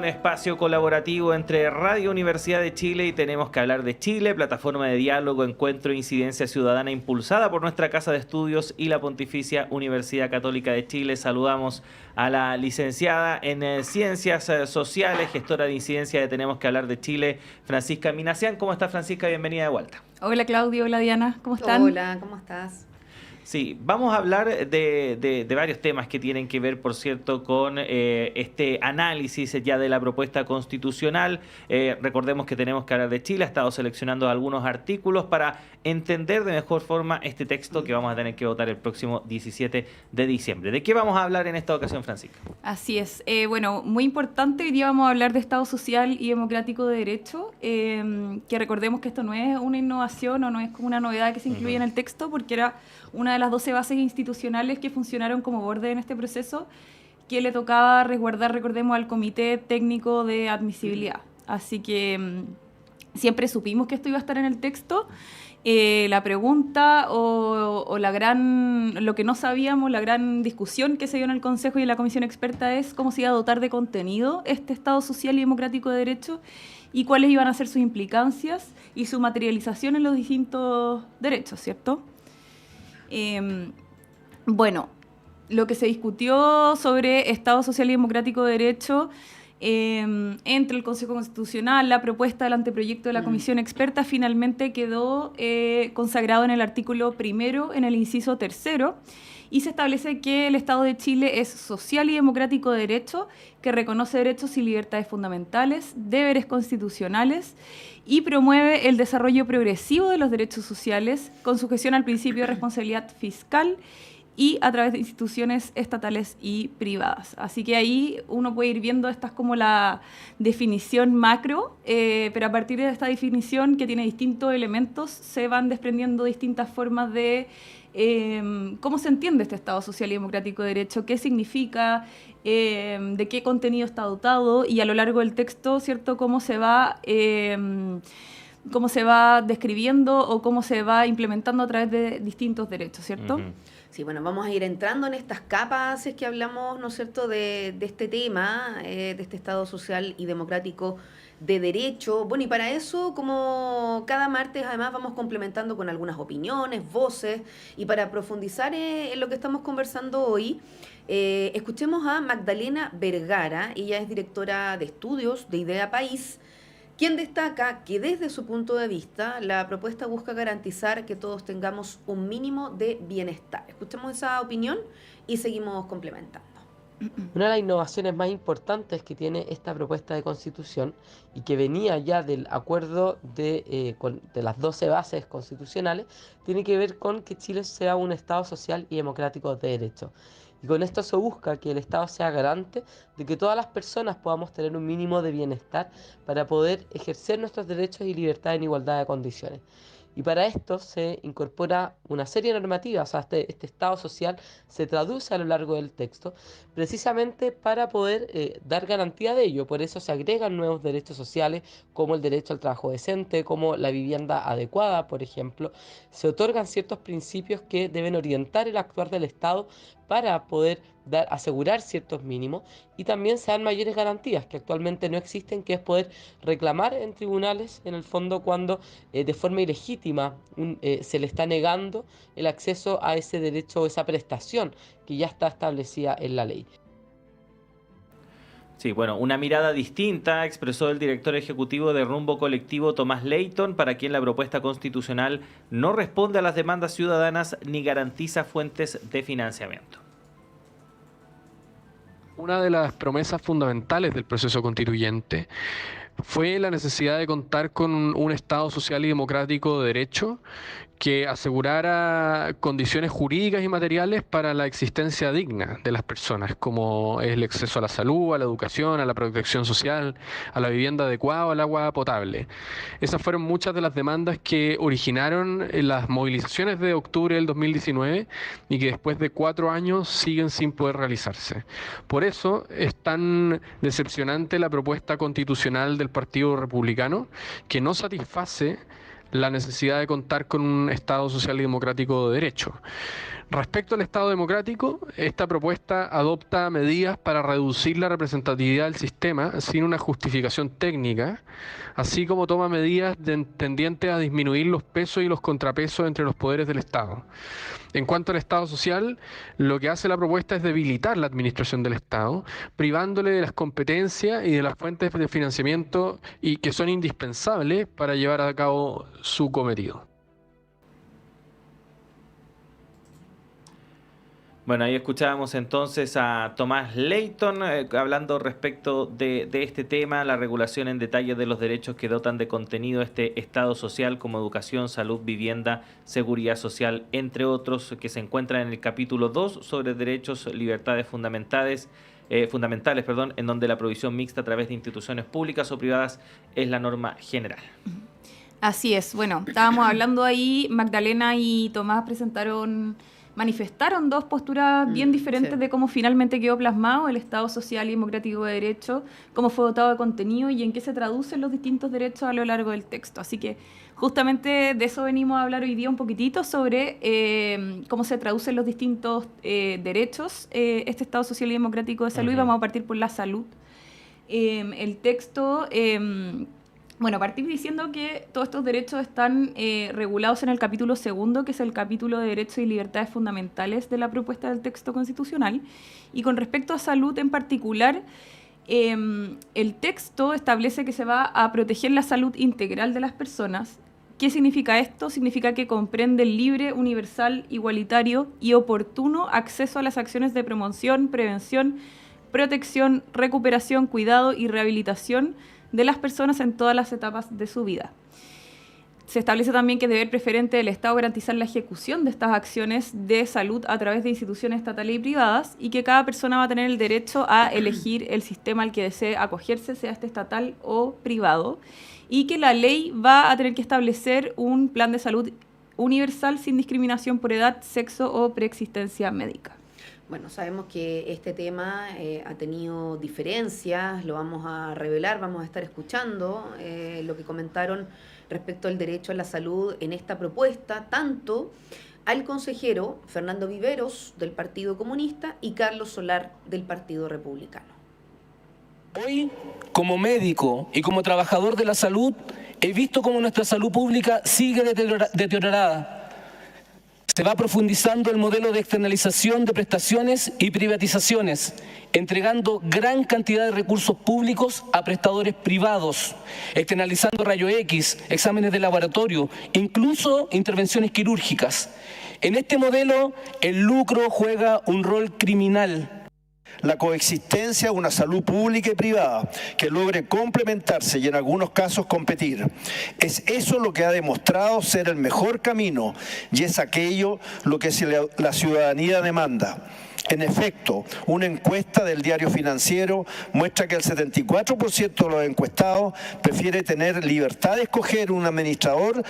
Un espacio colaborativo entre Radio Universidad de Chile y Tenemos que hablar de Chile, plataforma de diálogo, encuentro e incidencia ciudadana impulsada por nuestra Casa de Estudios y la Pontificia Universidad Católica de Chile. Saludamos a la licenciada en Ciencias Sociales, gestora de incidencia de Tenemos que hablar de Chile, Francisca Minassian. ¿Cómo está, Francisca? Bienvenida de vuelta. Hola Claudio, hola Diana, ¿cómo están? Hola, ¿cómo estás? Sí, vamos a hablar de varios temas que tienen que ver, por cierto, con este análisis ya de la propuesta constitucional. Recordemos que Tenemos que hablar de Chile, ha estado seleccionando algunos artículos para entender de mejor forma este texto que vamos a tener que votar el próximo 17 de diciembre. ¿De qué vamos a hablar en esta ocasión, Francisca? Así es. Bueno, muy importante, hoy día vamos a hablar de Estado social y democrático de derecho, que recordemos que esto no es una innovación o no es como una novedad que se incluye en el texto, porque era una de las 12 bases institucionales que funcionaron como borde en este proceso, que le tocaba resguardar, recordemos, al Comité Técnico de Admisibilidad. Así que siempre supimos que esto iba a estar en el texto. La pregunta o lo que no sabíamos, la gran discusión que se dio en el Consejo y en la Comisión Experta es cómo se iba a dotar de contenido este Estado social y democrático de derecho y cuáles iban a ser sus implicancias y su materialización en los distintos derechos, ¿cierto? Bueno, lo que se discutió sobre Estado social y democrático de derecho entre el Consejo Constitucional, la propuesta del anteproyecto de la Comisión Experta, finalmente quedó consagrado en el artículo 1, en el inciso 3, y se establece que el Estado de Chile es social y democrático de derecho, que reconoce derechos y libertades fundamentales, deberes constitucionales y promueve el desarrollo progresivo de los derechos sociales con sujeción al principio de responsabilidad fiscal y a través de instituciones estatales y privadas. Así que ahí uno puede ir viendo, esta es como la definición macro, pero a partir de esta definición que tiene distintos elementos, se van desprendiendo distintas formas de cómo se entiende este Estado social y democrático de derecho, qué significa, de qué contenido está dotado y a lo largo del texto, ¿cierto?, cómo se va describiendo o cómo se va implementando a través de distintos derechos, ¿cierto? Uh-huh. Sí, bueno, vamos a ir entrando en estas capas, es que hablamos, ¿no es cierto?, de este tema, de este Estado social y democrático de derecho. Bueno, y para eso, como cada martes, además vamos complementando con algunas opiniones, voces, y para profundizar en lo que estamos conversando hoy, escuchemos a Magdalena Vergara. Ella es directora de estudios de Idea País, quien destaca que desde su punto de vista la propuesta busca garantizar que todos tengamos un mínimo de bienestar. Escuchemos esa opinión y seguimos complementando. Una de las innovaciones más importantes que tiene esta propuesta de constitución y que venía ya del acuerdo de las 12 bases constitucionales tiene que ver con que Chile sea un Estado social y democrático de derecho. Y con esto se busca que el Estado sea garante de que todas las personas podamos tener un mínimo de bienestar para poder ejercer nuestros derechos y libertades en igualdad de condiciones. Y para esto se incorpora una serie de normativas, o sea, este Estado social se traduce a lo largo del texto, precisamente para poder dar garantía de ello. Por eso se agregan nuevos derechos sociales, como el derecho al trabajo decente, como la vivienda adecuada, por ejemplo. Se otorgan ciertos principios que deben orientar el actuar del Estado para poder asegurar ciertos mínimos, y también se dan mayores garantías que actualmente no existen, que es poder reclamar en tribunales, en el fondo, cuando de forma ilegítima se le está negando el acceso a ese derecho o esa prestación que ya está establecida en la ley. Sí, bueno, una mirada distinta expresó el director ejecutivo de Rumbo Colectivo, Tomás Leighton, para quien la propuesta constitucional no responde a las demandas ciudadanas ni garantiza fuentes de financiamiento. Una de las promesas fundamentales del proceso constituyente fue la necesidad de contar con un Estado social y democrático de derecho que asegurara condiciones jurídicas y materiales para la existencia digna de las personas, como es el acceso a la salud, a la educación, a la protección social, a la vivienda adecuada o al agua potable. Esas fueron muchas de las demandas que originaron las movilizaciones de octubre del 2019 y que después de 4 años siguen sin poder realizarse. Por eso es tan decepcionante la propuesta constitucional del Partido Republicano, que no satisface la necesidad de contar con un Estado social y democrático de derecho. Respecto al Estado democrático, esta propuesta adopta medidas para reducir la representatividad del sistema sin una justificación técnica, así como toma medidas tendientes a disminuir los pesos y los contrapesos entre los poderes del Estado. En cuanto al Estado social, lo que hace la propuesta es debilitar la administración del Estado, privándole de las competencias y de las fuentes de financiamiento y que son indispensables para llevar a cabo su cometido. Bueno, ahí escuchábamos entonces a Tomás Leyton hablando respecto de este tema, la regulación en detalle de los derechos que dotan de contenido este Estado social como educación, salud, vivienda, seguridad social, entre otros, que se encuentran en el capítulo 2 sobre derechos, libertades fundamentales, en donde la provisión mixta a través de instituciones públicas o privadas es la norma general. Así es. Bueno, estábamos hablando ahí, Magdalena y Tomás manifestaron dos posturas bien diferentes de cómo finalmente quedó plasmado el Estado social y democrático de derecho, cómo fue dotado de contenido y en qué se traducen los distintos derechos a lo largo del texto. Así que justamente de eso venimos a hablar hoy día un poquitito, sobre cómo se traducen los distintos derechos, este Estado social y democrático de salud, y vamos a partir por la salud. El texto... Bueno, partir diciendo que todos estos derechos están regulados en el capítulo 2, que es el capítulo de derechos y libertades fundamentales de la propuesta del texto constitucional. Y con respecto a salud en particular, el texto establece que se va a proteger la salud integral de las personas. ¿Qué significa esto? Significa que comprende el libre, universal, igualitario y oportuno acceso a las acciones de promoción, prevención, protección, recuperación, cuidado y rehabilitación de las personas en todas las etapas de su vida. Se establece también que es deber preferente del Estado garantizar la ejecución de estas acciones de salud a través de instituciones estatales y privadas, y que cada persona va a tener el derecho a elegir el sistema al que desee acogerse, sea este estatal o privado, y que la ley va a tener que establecer un plan de salud universal sin discriminación por edad, sexo o preexistencia médica. Bueno, sabemos que este tema ha tenido diferencias, lo vamos a revelar, vamos a estar escuchando lo que comentaron respecto al derecho a la salud en esta propuesta, tanto al consejero Fernando Viveros del Partido Comunista y Carlos Solar del Partido Republicano. Hoy, como médico y como trabajador de la salud, he visto cómo nuestra salud pública sigue deteriorada. Se va profundizando el modelo de externalización de prestaciones y privatizaciones, entregando gran cantidad de recursos públicos a prestadores privados, externalizando rayos X, exámenes de laboratorio, incluso intervenciones quirúrgicas. En este modelo, el lucro juega un rol criminal. La coexistencia de una salud pública y privada que logre complementarse y en algunos casos competir. Es eso lo que ha demostrado ser el mejor camino y es aquello lo que la ciudadanía demanda. En efecto, una encuesta del Diario Financiero muestra que el 74% de los encuestados prefiere tener libertad de escoger un administrador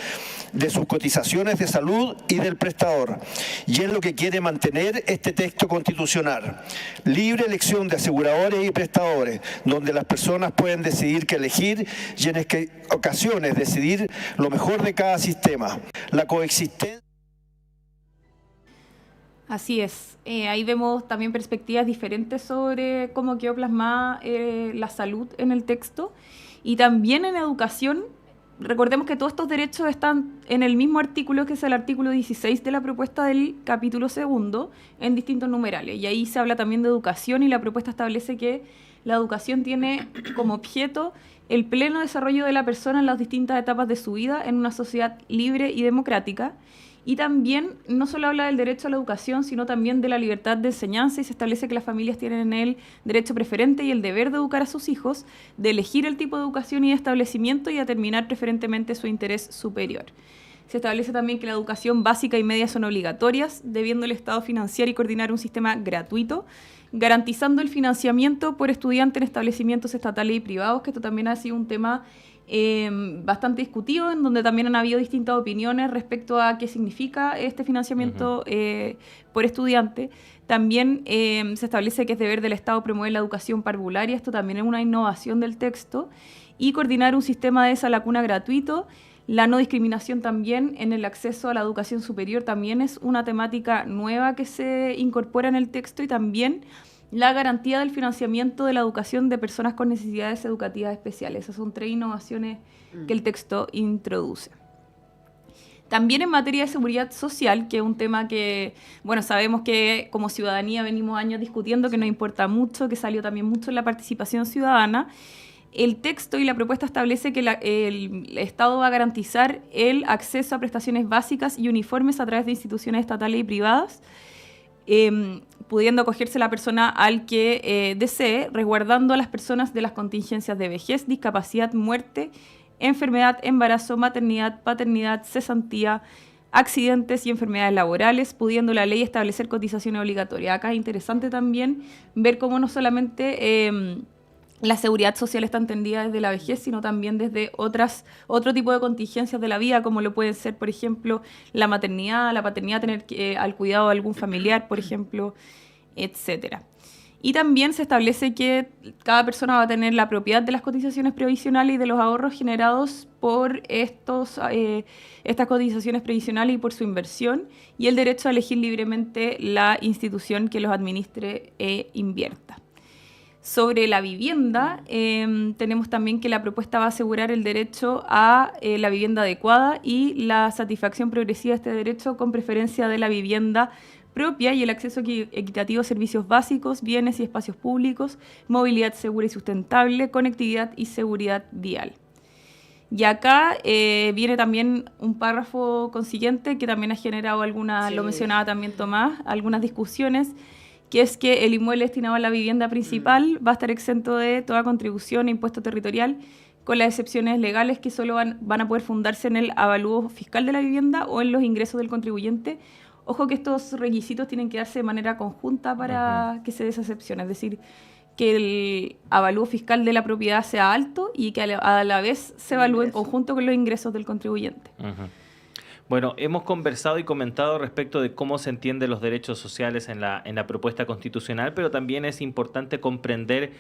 de sus cotizaciones de salud y del prestador. Y es lo que quiere mantener este texto constitucional. Libre elección de aseguradores y prestadores, donde las personas pueden decidir qué elegir y en ocasiones decidir lo mejor de cada sistema. La coexistencia. Así es. Ahí vemos también perspectivas diferentes sobre cómo quedó plasmada la salud en el texto. Y también en educación, recordemos que todos estos derechos están en el mismo artículo, que es el artículo 16 de la propuesta del capítulo 2, en distintos numerales. Y ahí se habla también de educación, y la propuesta establece que la educación tiene como objeto el pleno desarrollo de la persona en las distintas etapas de su vida en una sociedad libre y democrática. Y también no solo habla del derecho a la educación, sino también de la libertad de enseñanza, y se establece que las familias tienen el derecho preferente y el deber de educar a sus hijos, de elegir el tipo de educación y de establecimiento y determinar preferentemente su interés superior. Se establece también que la educación básica y media son obligatorias, debiendo el Estado financiar y coordinar un sistema gratuito, garantizando el financiamiento por estudiante en establecimientos estatales y privados, que esto también ha sido un tema bastante discutido, en donde también han habido distintas opiniones respecto a qué significa este financiamiento por estudiante. También se establece que es deber del Estado promover la educación parvularia, esto también es una innovación del texto, y coordinar un sistema de esa lacuna gratuito, La no discriminación también en el acceso a la educación superior también es una temática nueva que se incorpora en el texto, y también la garantía del financiamiento de la educación de personas con necesidades educativas especiales. Esas son 3 innovaciones que el texto introduce. También en materia de seguridad social, que es un tema que, bueno, sabemos que como ciudadanía venimos años discutiendo, que nos importa mucho, que salió también mucho en la participación ciudadana. El texto y la propuesta establece que el Estado va a garantizar el acceso a prestaciones básicas y uniformes a través de instituciones estatales y privadas, pudiendo acogerse la persona al que desee, resguardando a las personas de las contingencias de vejez, discapacidad, muerte, enfermedad, embarazo, maternidad, paternidad, cesantía, accidentes y enfermedades laborales, pudiendo la ley establecer cotizaciones obligatorias. Acá es interesante también ver cómo no solamente la seguridad social está entendida desde la vejez, sino también desde otro tipo de contingencias de la vida, como lo pueden ser, por ejemplo, la maternidad, la paternidad, tener al cuidado de algún familiar, por ejemplo, etcétera. Y también se establece que cada persona va a tener la propiedad de las cotizaciones previsionales y de los ahorros generados por estas cotizaciones previsionales y por su inversión, y el derecho a elegir libremente la institución que los administre e invierta. Sobre la vivienda, tenemos también que la propuesta va a asegurar el derecho a la vivienda adecuada y la satisfacción progresiva de este derecho, con preferencia de la vivienda propia y el acceso equitativo a servicios básicos, bienes y espacios públicos, movilidad segura y sustentable, conectividad y seguridad vial. Y acá viene también un párrafo consiguiente que también ha generado algunas, lo mencionaba también Tomás, algunas discusiones, que es que el inmueble destinado a la vivienda principal va a estar exento de toda contribución e impuesto territorial, con las excepciones legales que solo van a poder fundarse en el avalúo fiscal de la vivienda o en los ingresos del contribuyente. Ojo que estos requisitos tienen que darse de manera conjunta para que se dé esa excepción, es decir, que el avalúo fiscal de la propiedad sea alto y que a la vez se evalúe en conjunto con los ingresos del contribuyente. Bueno, hemos conversado y comentado respecto de cómo se entienden los derechos sociales en la propuesta constitucional, pero también es importante comprender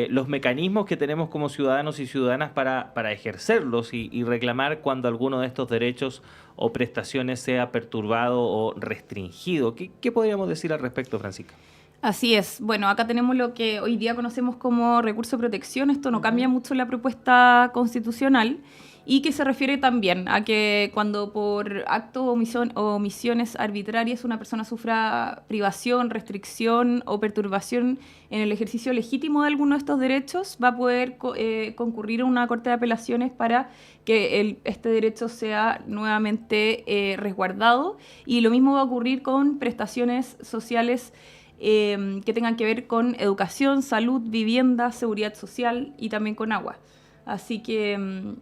los mecanismos que tenemos como ciudadanos y ciudadanas para ejercerlos y reclamar cuando alguno de estos derechos o prestaciones sea perturbado o restringido. ¿Qué podríamos decir al respecto, Francisca? Así es. Bueno, acá tenemos lo que hoy día conocemos como recurso de protección. Esto no cambia mucho en la propuesta constitucional, y que se refiere también a que cuando por acto o omisiones arbitrarias una persona sufra privación, restricción o perturbación en el ejercicio legítimo de alguno de estos derechos, va a poder concurrir a una corte de apelaciones para que este derecho sea nuevamente resguardado. Y lo mismo va a ocurrir con prestaciones sociales que tengan que ver con educación, salud, vivienda, seguridad social y también con agua. Así que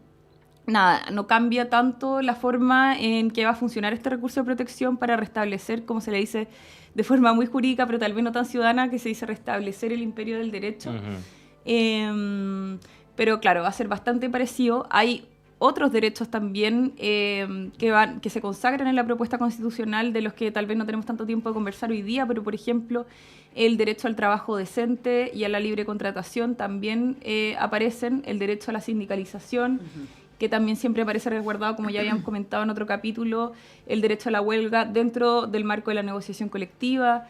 nada, no cambia tanto la forma en que va a funcionar este recurso de protección para restablecer, como se le dice de forma muy jurídica, pero tal vez no tan ciudadana, que se dice restablecer el imperio del derecho. Pero claro, va a ser bastante parecido. Hay otros derechos también que se consagran en la propuesta constitucional, de los que tal vez no tenemos tanto tiempo de conversar hoy día, pero por ejemplo el derecho al trabajo decente y a la libre contratación también aparecen, el derecho a la sindicalización, que también siempre aparece resguardado, como ya habíamos comentado en otro capítulo, el derecho a la huelga dentro del marco de la negociación colectiva.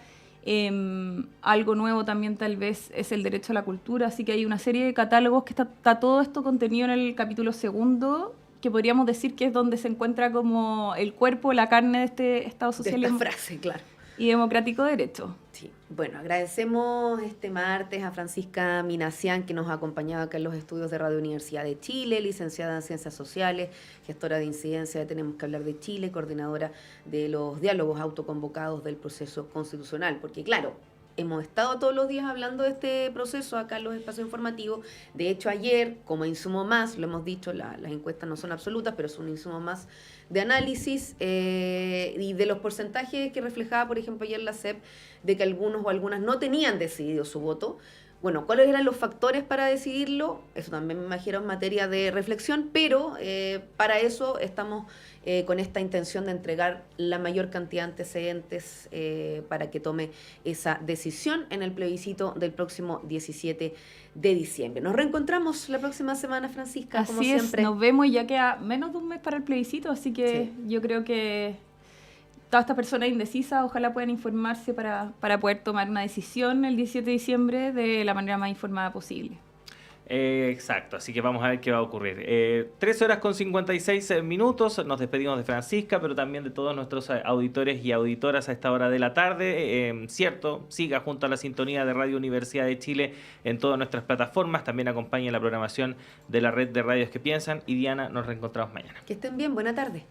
Algo nuevo también tal vez es el derecho a la cultura, así que hay una serie de catálogos que está todo esto contenido en el capítulo 2, que podríamos decir que es donde se encuentra como el cuerpo, la carne de este Estado social de esta frase, claro, y democrático de derecho. Sí. Bueno, agradecemos este martes a Francisca Minassian, que nos ha acompañado acá en los estudios de Radio Universidad de Chile, licenciada en Ciencias Sociales, gestora de incidencia de Tenemos que Hablar de Chile, coordinadora de los diálogos autoconvocados del proceso constitucional, porque claro, hemos estado todos los días hablando de este proceso acá en los espacios informativos. De hecho, ayer, como insumo más, lo hemos dicho, las encuestas no son absolutas, pero son un insumo más de análisis y de los porcentajes que reflejaba, por ejemplo, ayer la CEP, de que algunos o algunas no tenían decidido su voto. Bueno, ¿cuáles eran los factores para decidirlo? Eso también me imagino en materia de reflexión, pero para eso estamos con esta intención de entregar la mayor cantidad de antecedentes para que tome esa decisión en el plebiscito del próximo 17 de diciembre. Nos reencontramos la próxima semana, Francisca, como Así es, siempre. nos vemos y ya queda menos de un mes para el plebiscito, así que Sí. yo creo que todas estas personas indecisas ojalá puedan informarse para poder tomar una decisión el 17 de diciembre de la manera más informada posible. Exacto, así que vamos a ver qué va a ocurrir. 13 horas con 56 minutos, nos despedimos de Francisca, pero también de todos nuestros auditores y auditoras a esta hora de la tarde. Cierto, siga junto a la sintonía de Radio Universidad de Chile en todas nuestras plataformas, también acompañe la programación de la red de radios que piensan. Y Diana, nos reencontramos mañana. Que estén bien, buena tarde.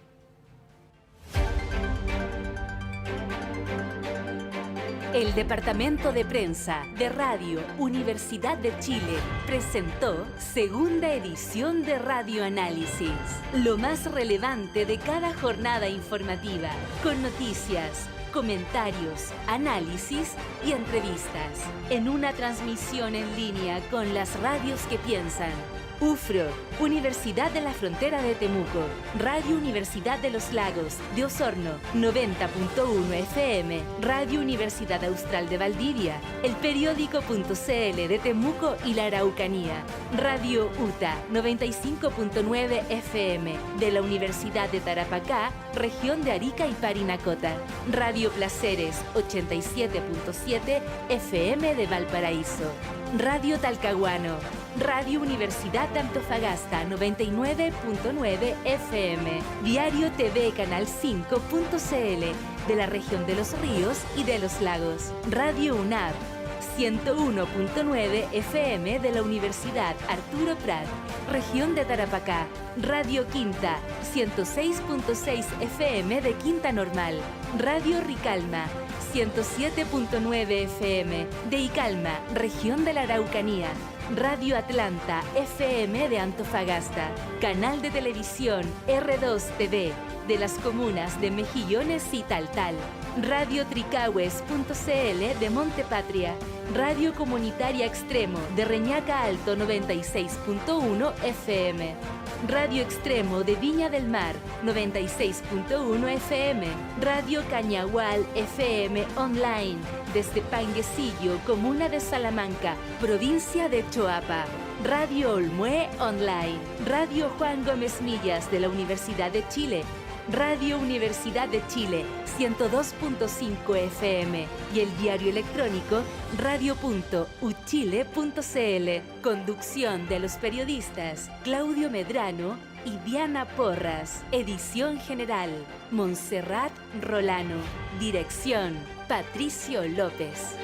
El Departamento de Prensa de Radio Universidad de Chile presentó segunda edición de Radio Análisis, lo más relevante de cada jornada informativa, con noticias, comentarios, análisis y entrevistas, en una transmisión en línea con las radios que piensan. UFRO, Universidad de la Frontera de Temuco, Radio Universidad de los Lagos de Osorno, 90.1 FM, Radio Universidad Austral de Valdivia, El Periódico.cl de Temuco y la Araucanía, Radio UTA, 95.9 FM de la Universidad de Tarapacá, región de Arica y Parinacota, Radio Placeres, 87.7 FM de Valparaíso, Radio Talcahuano, Radio Universidad de Antofagasta 99.9 FM, Diario TV Canal 5.cl de la región de los ríos y de los lagos, Radio UNAV 101.9 FM de la Universidad Arturo Prat, región de Tarapacá, Radio Quinta 106.6 FM de Quinta Normal, Radio Ricalma 107.9 FM de Icalma, región de la Araucanía, Radio Atlanta FM de Antofagasta, canal de televisión R2 TV de las comunas de Mejillones y Taltal, Radio Tricahues.cl de Montepatria, Radio Comunitaria Extremo de Reñaca Alto 96.1 FM, Radio Extremo de Viña del Mar 96.1 FM, Radio Cañahual FM Online desde Panguecillo, comuna de Salamanca, provincia de Choapa, Radio Olmué Online, Radio Juan Gómez Millas de la Universidad de Chile, Radio Universidad de Chile 102.5 FM y el diario electrónico radio.uchile.cl. Conducción de los periodistas Claudio Medrano y Diana Porras. Edición general Montserrat Rolano. Dirección Patricio López.